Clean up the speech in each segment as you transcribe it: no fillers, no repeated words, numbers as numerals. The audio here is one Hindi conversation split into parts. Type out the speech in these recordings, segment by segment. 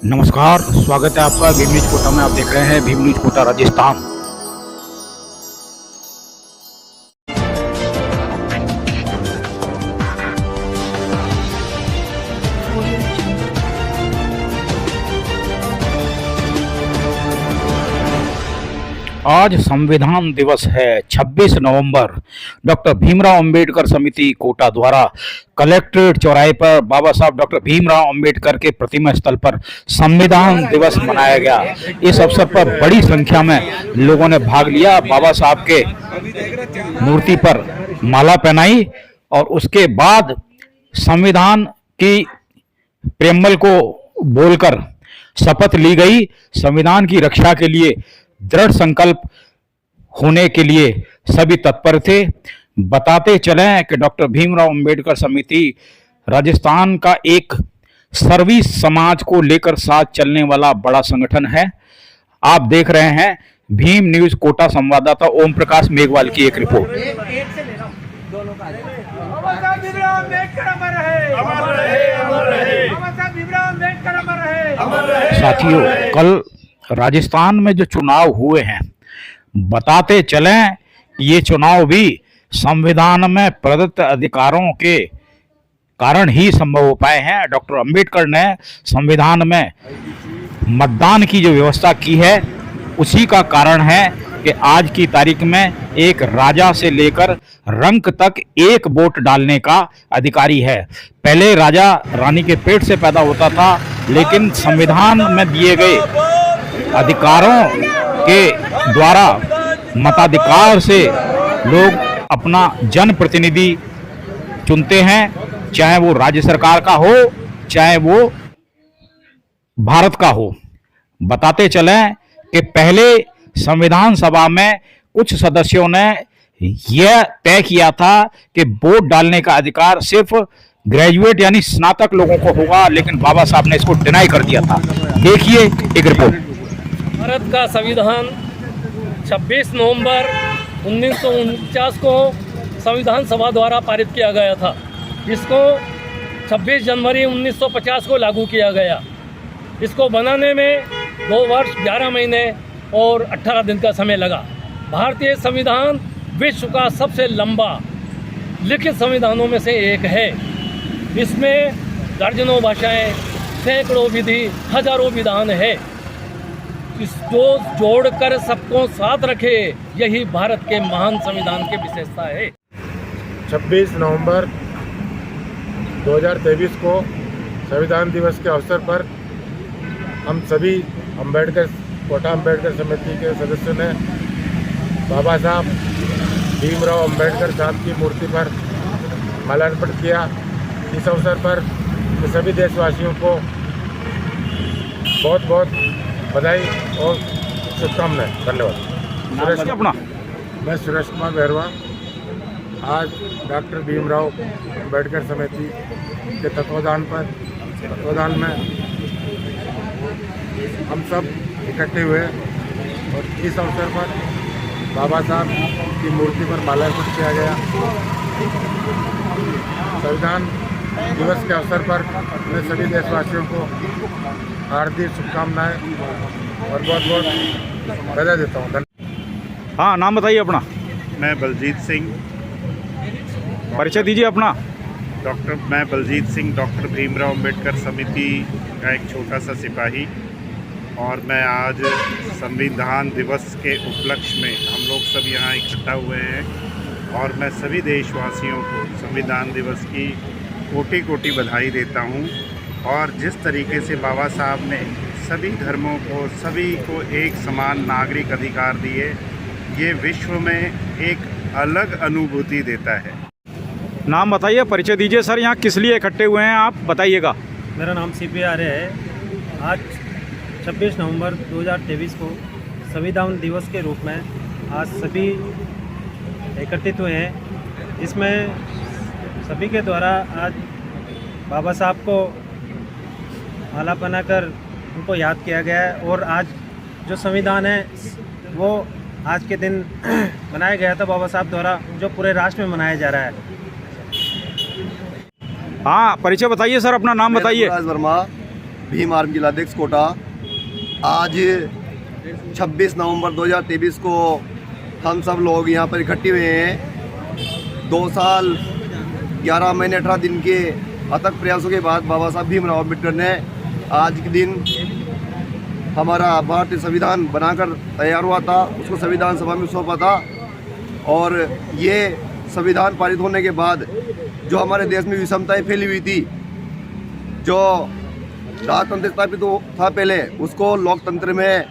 नमस्कार, स्वागत है आपका भीम न्यूज कोटा में। आप देख रहे हैं भीम न्यूज कोटा राजस्थान। आज संविधान दिवस है 26 नवंबर। डॉक्टर भीमराव अंबेडकर समिति कोटा द्वारा कलेक्ट्रेट चौराहे पर बाबा साहब डॉक्टर भीमराव अंबेडकर के प्रतिमा स्थल पर संविधान दिवस मनाया गया। इस अवसर पर बड़ी संख्या में लोगों ने भाग लिया। बाबा साहब के मूर्ति पर माला पहनाई और उसके बाद संविधान की प्रेमल को बोलकर शपथ ली गई। संविधान की रक्षा के लिए दृढ़ संकल्प होने के लिए सभी तत्पर थे। बताते चलें कि डॉक्टर भीमराव अंबेडकर समिति राजस्थान का एक सर्विस समाज को लेकर साथ चलने वाला बड़ा संगठन है। आप देख रहे हैं भीम न्यूज कोटा संवाददाता ओम प्रकाश मेघवाल की एक रिपोर्ट। साथियों, कल राजस्थान में जो चुनाव हुए हैं, बताते चलें ये चुनाव भी संविधान में प्रदत्त अधिकारों के कारण ही संभव हो पाए हैं। डॉक्टर अंबेडकर ने संविधान में मतदान की जो व्यवस्था की है उसी का कारण है कि आज की तारीख में एक राजा से लेकर रंक तक एक वोट डालने का अधिकारी है। पहले राजा रानी के पेट से पैदा होता था, लेकिन संविधान में दिए गए अधिकारों के द्वारा मताधिकार से लोग अपना जनप्रतिनिधि चुनते हैं, चाहे वो राज्य सरकार का हो चाहे वो भारत का हो। बताते चलें कि पहले संविधान सभा में कुछ सदस्यों ने यह तय किया था कि वोट डालने का अधिकार सिर्फ ग्रेजुएट यानी स्नातक लोगों को होगा, लेकिन बाबा साहब ने इसको डिनाई कर दिया था। देखिए एक रिपोर्ट। भारत का संविधान 26 नवंबर 1949 को संविधान सभा द्वारा पारित किया गया था। इसको 26 जनवरी 1950 को लागू किया गया। इसको बनाने में 2 वर्ष 11 महीने और 18 दिन का समय लगा। भारतीय संविधान विश्व का सबसे लंबा लिखित संविधानों में से एक है। इसमें दर्जनों भाषाएं, सैकड़ों विधि, हजारों विधान है। इसको जोड़कर सबको साथ रखे, यही भारत के महान संविधान की विशेषता है। 26 नवंबर 2023 को संविधान दिवस के अवसर पर हम सभी कोटा अंबेडकर समिति के सदस्यों ने बाबा साहब भीमराव अंबेडकर साहब की मूर्ति पर माल्यार्पण किया। इस अवसर पर सभी देशवासियों को बहुत बहुत बधाई और शुभकामनाएं। धन्यवाद। अपना मैं सुरेश कुमार बेहरवा आज डॉक्टर भीमराव अंबेडकर समिति के तत्वाधान में हम सब इकट्ठे हुए और इस अवसर पर बाबा साहब की मूर्ति पर माल्यार्पण किया गया। संविधान दिवस के अवसर पर मैं सभी देशवासियों को हार्दिक शुभकामनाएं और बहुत बहुत बधाई देता हूँ। हाँ, नाम बताइए अपना। मैं बलजीत सिंह, परिचय दीजिए अपना। मैं बलजीत सिंह, डॉक्टर भीमराव अंबेडकर समिति का एक छोटा सा सिपाही, और मैं आज संविधान दिवस के उपलक्ष्य में हम लोग सब यहाँ इकट्ठा हुए हैं और मैं सभी देशवासियों को संविधान दिवस की कोटि कोटि बधाई देता हूँ। और जिस तरीके से बाबा साहब ने सभी धर्मों को, सभी को एक समान नागरिक अधिकार दिए, ये विश्व में एक अलग अनुभूति देता है। नाम बताइए, परिचय दीजिए सर। यहाँ किस लिए इकट्ठे हुए हैं आप बताइए। मेरा नाम CP आर्य है। आज 26 नवंबर 2023 को संविधान दिवस के रूप में आज सभी एकत्रित हुए हैं। इसमें सभी के द्वारा आज बाबा साहब को माला बनाकर उनको याद किया गया है। और आज जो संविधान है वो आज के दिन बनाया गया था बाबा साहब द्वारा, जो पूरे राष्ट्र में मनाया जा रहा है। हाँ, परिचय बताइए सर, अपना नाम बताइए। वर्मा, भीम आर्मी जिलाध्यक्ष कोटा। आज 26 नवंबर 2023 को हम सब लोग यहाँ पर इकट्ठे हुए हैं। 2 साल 11 महीने 18 दिन के अथक प्रयासों के बाद बाबा साहब भीमराव अम्बेडकर ने आज के दिन हमारा भारतीय संविधान बनाकर तैयार हुआ था, उसको संविधान सभा में सौंपा था। और ये संविधान पारित होने के बाद जो हमारे देश में विषमताएं फैली हुई थी, जो राजतंत्र स्थापित था पहले, उसको लोकतंत्र में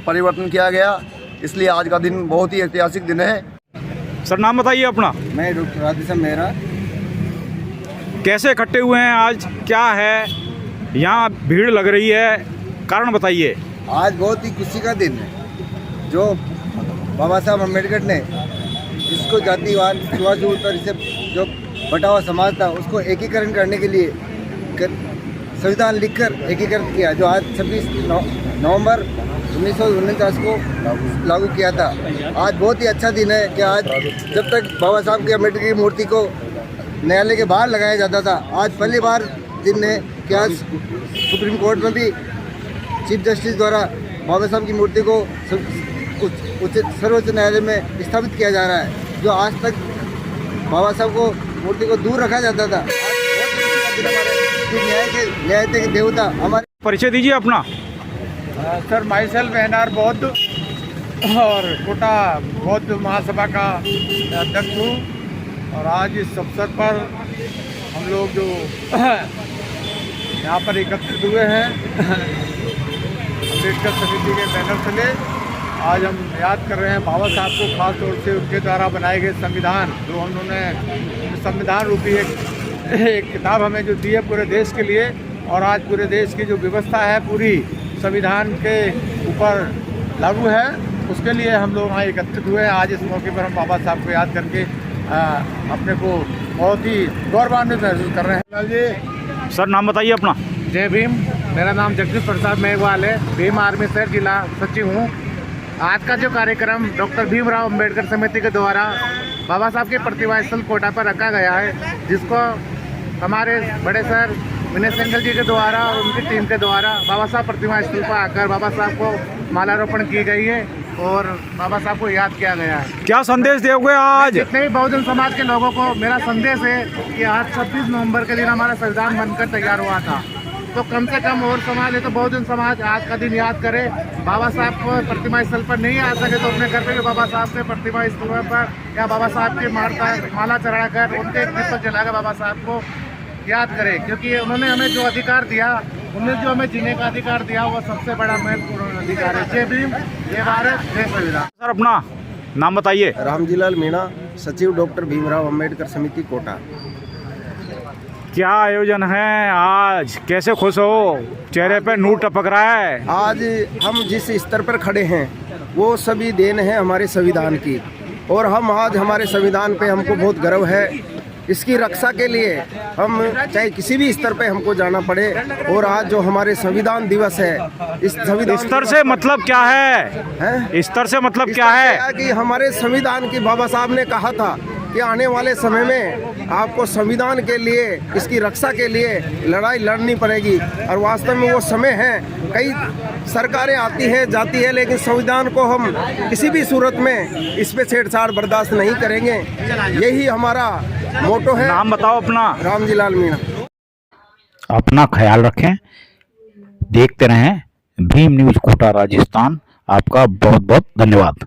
परिवर्तन किया गया। इसलिए आज का दिन बहुत ही ऐतिहासिक दिन है। सर नाम बताइए अपना। मैं डॉक्टर राधेश्याम मेहरा। कैसे इकट्ठे हुए हैं आज, क्या है यहाँ भीड़ लग रही है, कारण बताइए। आज बहुत ही खुशी का दिन है। जो बाबा साहब अम्बेडकर ने जिसको जातिवाद छुआछूत और इसे जो बटा हुआ समाज था उसको एकीकरण करने के लिए संविधान लिखकर एकीकृत किया, जो आज 26 नवंबर 1949 को लागू किया था। आज बहुत ही अच्छा दिन है कि आज जब तक बाबा साहब के अम्बेडकर की मूर्ति को न्यायालय के बाहर लगाया जाता था, आज पहली बार दिन है कि आज सुप्रीम कोर्ट में भी चीफ जस्टिस द्वारा बाबा साहब की मूर्ति को सर्वोच्च न्यायालय में स्थापित किया जा रहा है। जो आज तक बाबा साहब को मूर्ति को दूर रखा जाता था, न्याय के देवता हमारे। परिचय दीजिए अपना। सर माई सेल्फ एनआर बौद्ध और कोटा बौद्ध महासभा का अध्यक्ष हूँ। और आज इस अवसर पर हम लोग जो यहाँ पर एकत्रित हुए हैं अम्बेडकर समिति के बैनर तले, आज हम याद कर रहे हैं बाबा साहब को, खास तौर से उनके द्वारा बनाए गए संविधान, जो उन्होंने संविधान रूपी एक किताब हमें जो दी है पूरे देश के लिए। और आज पूरे देश की जो व्यवस्था है पूरी संविधान के ऊपर लागू है, उसके लिए हम लोग यहाँ एकत्रित हुए हैं। आज इस मौके पर हम बाबा साहब को याद करके अपने को बहुत ही गौरवान्वित महसूस कर रहे हैं। जी सर नाम बताइए अपना। जय भीम। मेरा नाम जगदीश प्रसाद मेघवाल है, भीम आर्मी शहर जिला सचिव हूँ। आज का जो कार्यक्रम डॉक्टर भीमराव अम्बेडकर समिति के द्वारा बाबा साहब के प्रतिमा स्थल कोटा पर रखा गया है, जिसको हमारे बड़े सर विनय सिंघल जी के द्वारा और उनकी टीम के द्वारा बाबा साहब प्रतिमा स्थल पर आकर बाबा साहब को मालारोपण की गई है और बाबा साहब को याद किया गया है। क्या संदेश दोगे आज? जितने भी बहुजन समाज के लोगों को मेरा संदेश है कि आज 26 नवंबर के दिन हमारा संविधान बनकर तैयार हुआ था, तो कम से कम और समाज है तो बहुजन समाज आज का दिन याद करे। बाबा साहब को प्रतिमा स्थल पर नहीं आ सके तो अपने घर पे भी बाबा साहब के प्रतिमा स्थल पर या बाबा साहब के माला चढ़ाकर उनके एक दीपक जलाकर बाबा साहब को याद करें, क्योंकि उन्होंने हमें जो अधिकार दिया, उन्होंने जो हमें जीने का अधिकार दिया, वो सबसे बड़ा महत्वपूर्ण अधिकार है। जय भीम, जय भारत, जय संविधान। सर अपना नाम बताइए। रामजीलाल मीणा, सचिव डॉक्टर भीमराव अम्बेडकर समिति कोटा। क्या आयोजन है आज, कैसे खुश हो, चेहरे पे नूर टपक रहा है? आज हम जिस स्तर पर खड़े हैं वो सभी देन है हमारे संविधान की, और हम आज हमारे संविधान पे हमको बहुत गर्व है। इसकी रक्षा के लिए हम चाहे किसी भी स्तर पे हमको जाना पड़े। और आज जो हमारे संविधान दिवस है, इस संविधान स्तर से मतलब क्या है? स्तर से मतलब क्या है? कि हमारे संविधान की बाबा साहब ने कहा था कि आने वाले समय में आपको संविधान के लिए, इसकी रक्षा के लिए लड़ाई लड़नी पड़ेगी। और वास्तव में वो समय है, कई सरकारें आती हैं जाती है, लेकिन संविधान को हम किसी भी सूरत में इस पे छेड़छाड़ बर्दाश्त नहीं करेंगे। यही हमारा मोटो है। नाम बताओ अपना। रामजीलाल मीणा। अपना ख्याल रखें, देखते रहें भीम न्यूज कोटा राजस्थान। आपका बहुत बहुत धन्यवाद।